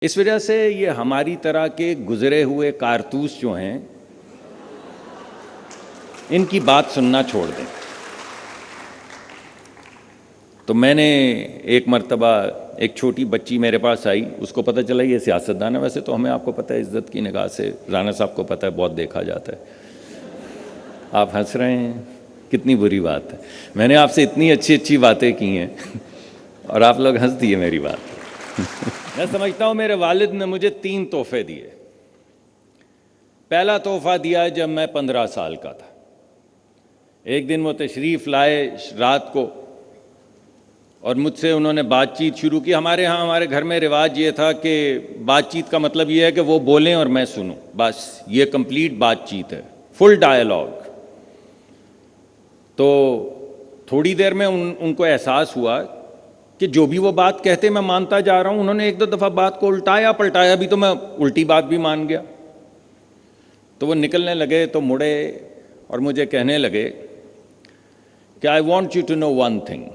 इस वजह से ये हमारी तरह के गुजरे हुए कारतूस जो हैं इनकी बात सुनना छोड़ दें। तो मैंने एक मर्तबा एक छोटी बच्ची मेरे पास आई, उसको पता चला ये सियासतदान है। वैसे तो हमें, आपको पता है, इज्जत की निगाह से राना साहब को पता है, बहुत देखा जाता है। आप हंस रहे हैं, कितनी बुरी बात है। मैंने आपसे इतनी अच्छी अच्छी बातें की हैं और आप लोग हंस दिए मेरी बात। मैं समझता हूँ मेरे वालिद ने मुझे 3 तोहफे दिए। पहला तोहफा दिया जब मैं 15 साल का था। एक दिन वो तशरीफ़ लाए रात को और मुझसे उन्होंने बातचीत शुरू की। हमारे यहाँ, हमारे घर में रिवाज ये था कि बातचीत का मतलब ये है कि वो बोलें और मैं सुनूं, बस ये कंप्लीट बातचीत है, फुल डायलॉग। तो थोड़ी देर में उनको एहसास हुआ कि जो भी वो बात कहते मैं मानता जा रहा हूँ। उन्होंने 1-2 दफ़ा बात को उल्टाया पलटाया भी, तो मैं उल्टी बात भी मान गया। तो वो निकलने लगे तो मुड़े और मुझे कहने लगे कि I want you to know one thing.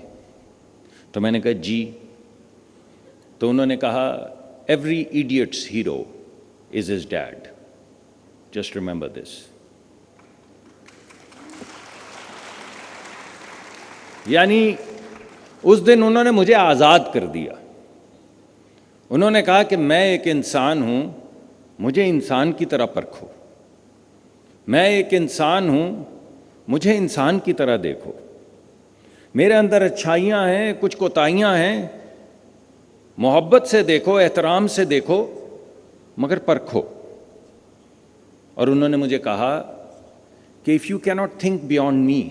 तो मैंने कहा जी। तो उन्होंने कहा every idiot's hero is his dad, just remember this. यानी उस दिन उन्होंने मुझे आज़ाद कर दिया। उन्होंने कहा कि मैं एक इंसान हूं, मुझे इंसान की तरह परखो। मैं एक इंसान हूं, मुझे इंसान की तरह देखो। मेरे अंदर अच्छाइयां हैं, कुछ कोताहियां हैं, मोहब्बत से देखो, एहतराम से देखो, मगर परखो। और उन्होंने मुझे कहा कि if you can not think beyond me,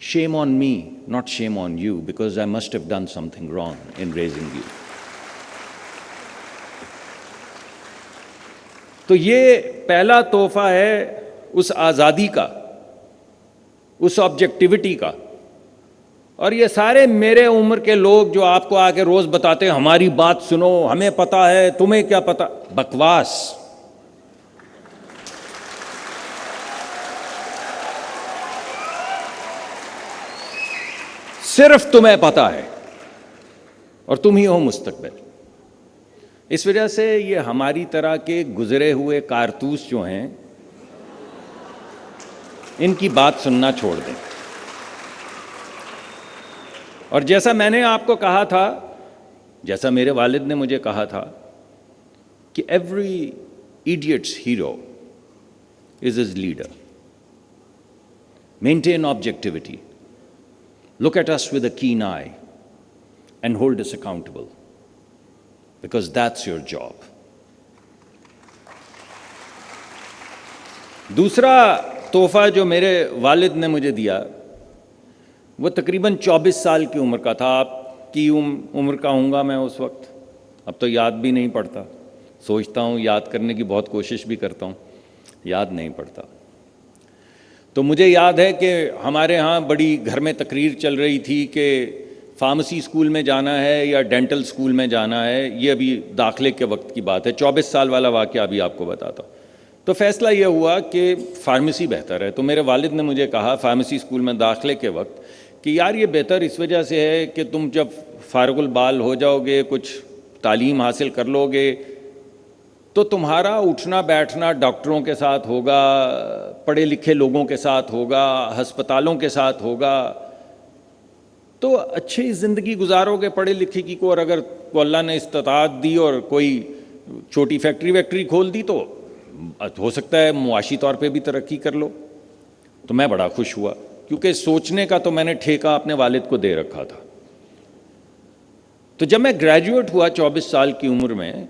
shame on me, not shame on you, because I must have done something wrong in raising you. तो ये पहला तोहफा है उस आज़ादी का, उस ऑब्जेक्टिविटी का। और ये सारे मेरे उम्र के लोग जो आपको आके रोज़ बताते हैं हमारी बात सुनो, हमें पता है, तुम्हें क्या पता, बकवास। सिर्फ तुम्हें पता है और तुम ही हो मुस्तकबिल। इस वजह से ये हमारी तरह के गुजरे हुए कारतूस जो हैं इनकी बात सुनना छोड़ दें। और जैसा मैंने आपको कहा था, जैसा मेरे वालिद ने मुझे कहा था कि every idiot's hero is his leader. Maintain objectivity, look at us with a keen eye and hold us accountable, because that's your job. दूसरा तोहफा जो मेरे वालिद ने मुझे दिया वो तकरीबन 24 साल की उम्र का था। आपकी उम्र का हूँगा मैं उस वक्त, अब तो याद भी नहीं पड़ता। सोचता हूँ, याद करने की बहुत कोशिश भी करता हूँ, याद नहीं पड़ता। तो मुझे याद है कि हमारे यहाँ बड़ी घर में तकरीर चल रही थी कि फार्मेसी स्कूल में जाना है या डेंटल स्कूल में जाना है। ये अभी दाखिले के वक्त की बात है, 24 साल वाला वाक़या अभी आपको बताता हूँ। तो फ़ैसला ये हुआ कि फार्मेसी बेहतर है। तो मेरे वालिद ने मुझे कहा फार्मेसी स्कूल में दाखिले के वक्त कि यार ये बेहतर इस वजह से है कि तुम जब फारगुल बाल हो जाओगे, कुछ तालीम हासिल कर लोगे, तो तुम्हारा उठना बैठना डॉक्टरों के साथ होगा, पढ़े लिखे लोगों के साथ होगा, अस्पतालों के साथ होगा, तो अच्छी ज़िंदगी गुजारोगे पढ़े लिखे की को। और अगर को अल्लाह ने इस्तात दी और कोई छोटी फैक्ट्री वैक्ट्री खोल दी तो हो सकता है मुआशी तौर पे भी तरक्की कर लो। तो मैं बड़ा खुश हुआ, क्योंकि सोचने का तो मैंने ठेका अपने वालिद को दे रखा था। तो जब मैं ग्रेजुएट हुआ 24 साल की उम्र में,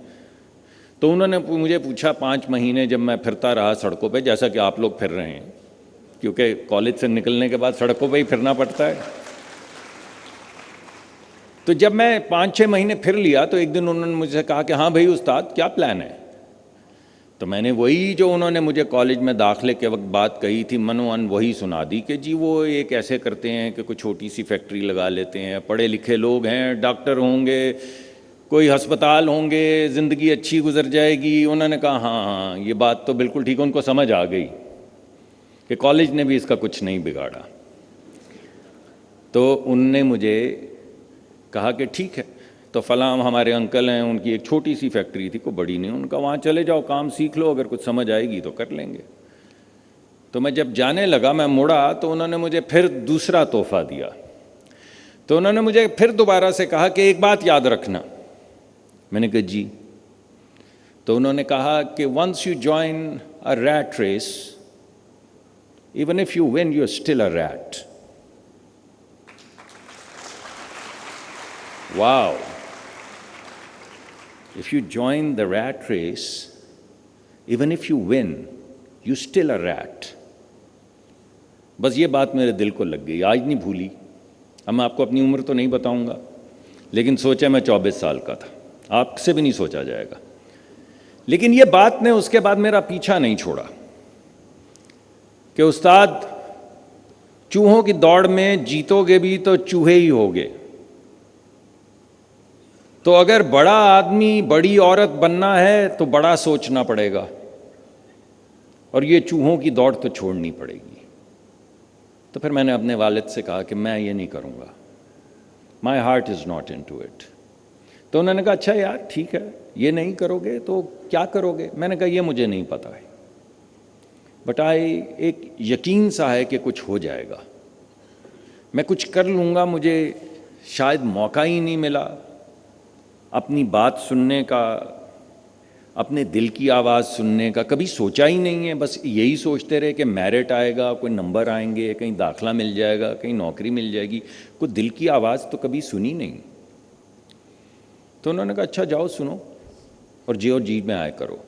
तो उन्होंने मुझे पूछा 5 महीने जब मैं फिरता रहा सड़कों पे, जैसा कि आप लोग फिर रहे हैं, क्योंकि कॉलेज से निकलने के बाद सड़कों पे ही फिरना पड़ता है। तो जब मैं 5-6 महीने फिर लिया तो एक दिन उन्होंने मुझसे कहा कि हाँ भाई उस्ताद, क्या प्लान है। तो मैंने वही जो उन्होंने मुझे कॉलेज में दाखिले के वक्त बात कही थी मनोअन वही सुना दी कि जी वो एक ऐसे करते हैं कि कोई छोटी सी फैक्ट्री लगा लेते हैं, पढ़े लिखे लोग हैं, डॉक्टर होंगे, कोई अस्पताल होंगे, ज़िंदगी अच्छी गुजर जाएगी। उन्होंने कहा हाँ हाँ ये बात तो बिल्कुल ठीक है। उनको समझ आ गई कि कॉलेज ने भी इसका कुछ नहीं बिगाड़ा। तो उनने मुझे कहा कि ठीक है। तो फलां हमारे अंकल हैं, उनकी एक छोटी सी फैक्ट्री थी, कोई बड़ी नहीं, उनका वहाँ चले जाओ, काम सीख लो, अगर कुछ समझ आएगी तो कर लेंगे। तो मैं जब जाने लगा, मैं मुड़ा तो उन्होंने मुझे फिर दूसरा तोहफा दिया। तो उन्होंने मुझे फिर दोबारा से कहा कि एक बात याद रखना। मैंने कहा जी। तो उन्होंने कहा कि once you join a rat race, even if you win, you are still a rat. Wow! If you join the rat race, even if you win, you still a rat. बस ये बात मेरे दिल को लग गई, आज नहीं भूली। अब मैं आपको अपनी उम्र तो नहीं बताऊंगा, लेकिन सोचा मैं 24 साल का था, आपसे भी नहीं सोचा जाएगा। लेकिन ये बात ने उसके बाद मेरा पीछा नहीं छोड़ा कि उस्ताद, चूहों की दौड़ में जीतोगे भी तो चूहे ही होगे। तो अगर बड़ा आदमी, बड़ी औरत बनना है तो बड़ा सोचना पड़ेगा, और ये चूहों की दौड़ तो छोड़नी पड़ेगी। तो फिर मैंने अपने वालिद से कहा कि मैं ये नहीं करूँगा, my heart is not into it. तो उन्होंने कहा अच्छा यार ठीक है, ये नहीं करोगे तो क्या करोगे? मैंने कहा ये मुझे नहीं पता है, बट एक यकीन सा है कि कुछ हो जाएगा, मैं कुछ कर लूँगा। मुझे शायद मौका ही नहीं मिला अपनी बात सुनने का, अपने दिल की आवाज़ सुनने का, कभी सोचा ही नहीं है। बस यही सोचते रहे कि मेरिट आएगा, कोई नंबर आएंगे, कहीं दाखला मिल जाएगा, कहीं नौकरी मिल जाएगी, कोई दिल की आवाज़ तो कभी सुनी नहीं। तो उन्होंने कहा अच्छा जाओ सुनो और जी में आए करो।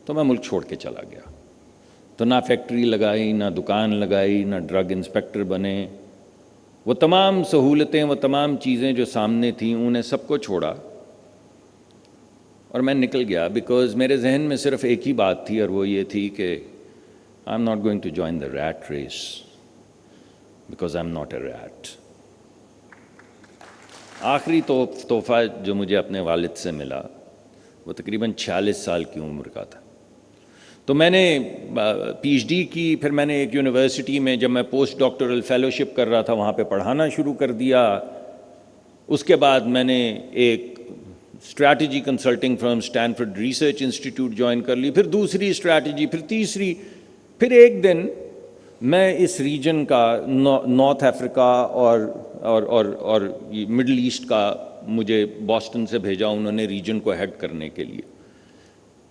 तो मैं मुल्क छोड़ के चला गया। तो ना फैक्ट्री लगाई, ना दुकान लगाई, ना ड्रग इंस्पेक्टर बने। वो तमाम सहूलतें, वो तमाम चीज़ें जो सामने थीं, उन्हें सबको छोड़ा और मैं निकल गया। बिकॉज मेरे जहन में सिर्फ एक ही बात थी, और वो ये थी कि I am not going to join the rat race because I am not a rat. आखिरी तोहफा जो मुझे अपने वालिद से मिला वो तकरीबन 46 साल की उम्र का था। तो मैंने पीएचडी की, फिर मैंने एक यूनिवर्सिटी में, जब मैं पोस्ट डॉक्टरल फेलोशिप कर रहा था, वहाँ पे पढ़ाना शुरू कर दिया। उसके बाद मैंने एक strategy consulting firm Stanford research institute join कर ली, फिर दूसरी स्ट्रैटेजी, फिर तीसरी। फिर एक दिन मैं इस रीजन का, नॉर्थ अफ्रीका और मिडल ईस्ट का, मुझे बॉस्टन से भेजा उन्होंने रीजन को हेड करने के लिए।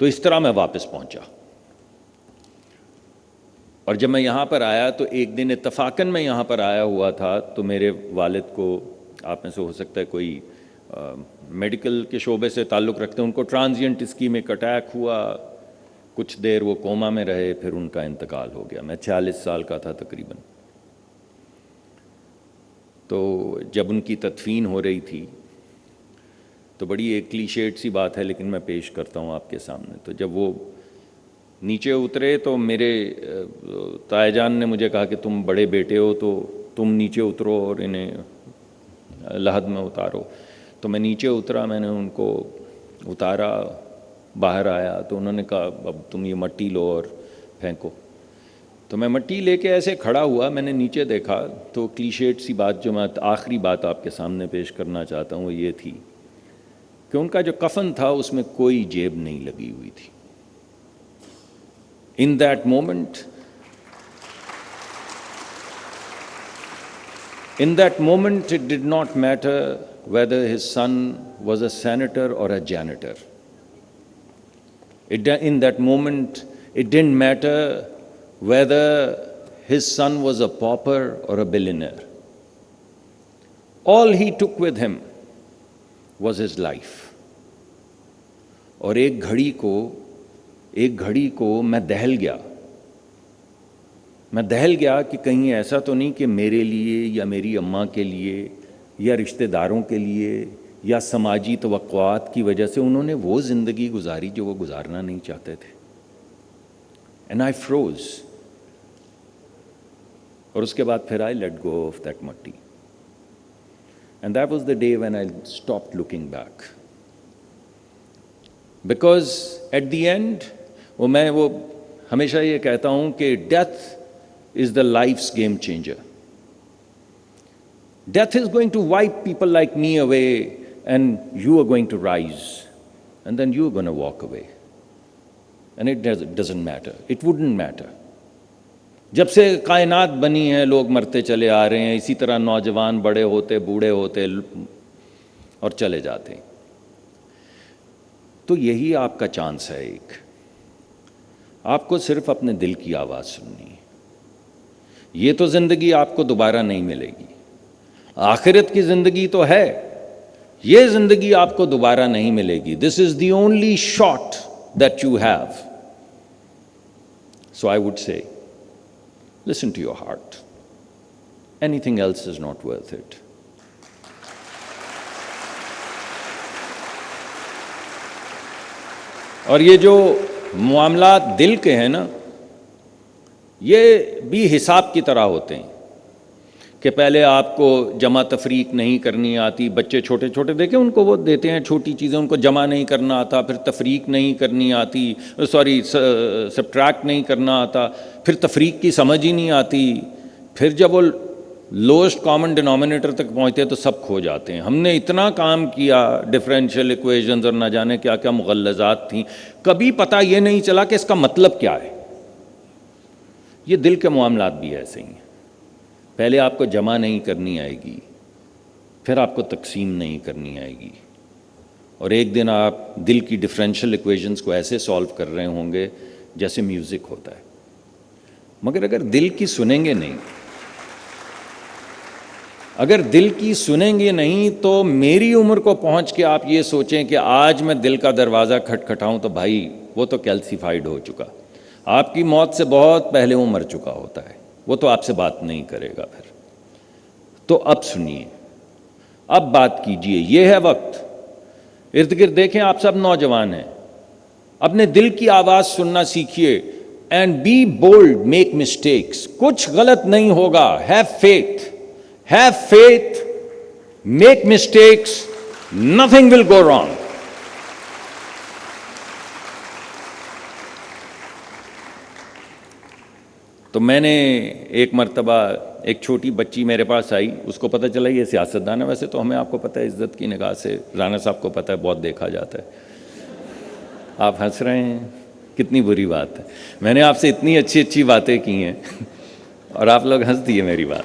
तो इस तरह मैं वापस पहुंचा। और जब मैं यहाँ पर आया तो एक दिन इत्तफाकन मैं यहाँ पर आया हुआ था, तो मेरे वालिद को, आप में से हो सकता है कोई मेडिकल के शोबे से ताल्लुक़ रखते हैं, उनको ट्रांजिएंट इस्कीमिक अटैक हुआ, कुछ देर वो कोमा में रहे, फिर उनका इंतकाल हो गया। मैं 46 साल का था तकरीबन। तो जब उनकी तदफीन हो रही थी तो बड़ी एक क्लीशेड सी बात है, लेकिन मैं पेश करता हूँ आपके सामने। तो जब वो नीचे उतरे तो मेरे तायाजान ने मुझे कहा कि तुम बड़े बेटे हो तो तुम नीचे उतरो और इन्हें लहद में उतारो। तो मैं नीचे उतरा, मैंने उनको उतारा, बाहर आया तो उन्होंने कहा अब तुम ये मट्टी लो और फेंको। तो मैं मट्टी लेके ऐसे खड़ा हुआ, मैंने नीचे देखा तो क्लीशेड सी बात, जो मैं आखिरी बात आपके सामने पेश करना चाहता हूँ, वो ये थी कि उनका जो कफन था उसमें कोई जेब नहीं लगी हुई थी। In that moment, it did not matter whether his son was a senator or a janitor. In that moment, it didn't matter whether his son was a pauper or a billionaire. All he took with him was his life. और एक घड़ी को मैं दहल गया कि कहीं ऐसा तो नहीं कि मेरे लिए या मेरी अम्मा के लिए या रिश्तेदारों के लिए या समाजी तवक्कुआत की वजह से उन्होंने वो ज़िंदगी गुजारी जो वो गुजारना नहीं चाहते थे। And I froze. और उसके बाद फिर I let go of that मट्टी, and that was the day when I stopped looking back. Because at the end मैं हमेशा ये कहता हूं कि death is the life's game changer. Death is going to wipe people like me away, and you are going to rise, and then you are going to walk away. And it doesn't matter. It wouldn't matter. जब से कायनात बनी है लोग मरते चले आ रहे हैं, इसी तरह नौजवान बड़े होते बूढ़े होते और चले जाते हैं। तो यही आपका चांस है एक, आपको सिर्फ अपने दिल की आवाज़ सुननी है। ये तो ज़िंदगी आपको दोबारा नहीं मिलेगी, आखिरत की ज़िंदगी तो है, ये ज़िंदगी आपको दोबारा नहीं मिलेगी। This is the only shot that you have. So I would say listen to your heart. Anything else is not worth it. और ये जो मामला दिल के हैं ना, ये भी हिसाब की तरह होते हैं कि पहले आपको जमा तफरीक नहीं करनी आती। बच्चे छोटे छोटे देखें, उनको वो देते हैं छोटी चीज़ें, उनको जमा नहीं करना आता, फिर तफरीक नहीं करनी आती, सब्ट्रैक्ट नहीं करना आता, फिर तफरीक की समझ ही नहीं आती। फिर जब वो लोएस्ट कॉमन डिनोमिनेटर तक पहुँचते हैं तो सब खो जाते हैं। हमने इतना काम किया, डिफरेंशियल इक्वेशंस और ना जाने क्या क्या मुगल्लज़ात थी, कभी पता ये नहीं चला कि इसका मतलब क्या है। ये दिल के मामलात भी ऐसे ही हैं। पहले आपको जमा नहीं करनी आएगी, फिर आपको तकसीम नहीं करनी आएगी, और एक दिन आप दिल की डिफरेंशियल इक्वेशंस को ऐसे सॉल्व कर रहे होंगे जैसे म्यूज़िक होता है। मगर अगर दिल की सुनेंगे नहीं, अगर दिल की सुनेंगे नहीं, तो मेरी उम्र को पहुंच के आप ये सोचें कि आज मैं दिल का दरवाज़ा खटखटाऊं, तो भाई वो तो कैल्सीफाइड हो चुका। आपकी मौत से बहुत पहले वो मर चुका होता है, वो तो आपसे बात नहीं करेगा फिर। तो अब सुनिए, अब बात कीजिए, ये है वक्त। इर्द गिर्द देखें, आप सब नौजवान हैं, अपने दिल की आवाज़ सुनना सीखिए। And be bold, make mistakes, कुछ गलत नहीं होगा। Have faith, have faith, make mistakes, nothing will go wrong. तो मैंने एक मर्तबा, एक छोटी बच्ची मेरे पास आई, उसको पता चला ये सियासतदान है। वैसे तो हमें, आपको पता है, इज्जत की निगाह से राना साहब को पता है, बहुत देखा जाता है। आप हंस रहे हैं, कितनी बुरी बात है। मैंने आपसे इतनी अच्छी अच्छी बातें की हैं और आप लोग हंस दिए मेरी बात।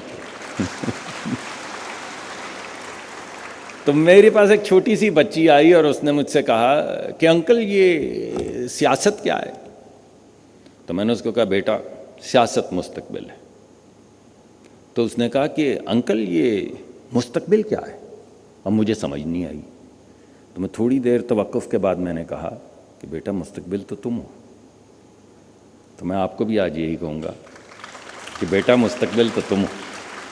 तो मेरे पास एक छोटी सी बच्ची आई और उसने मुझसे कहा कि अंकल ये सियासत क्या है। तो मैंने उसको कहा, बेटा सियासत मुस्तकबिल है। तो उसने कहा कि अंकल ये मुस्तकबिल क्या है। अब मुझे समझ नहीं आई। तो मैं थोड़ी देर तवक्कुफ़ के बाद मैंने कहा कि बेटा मुस्तकबिल तो तुम हो। तो मैं आपको भी आज यही कहूँगा कि बेटा मुस्तकबिल तो तुम हो।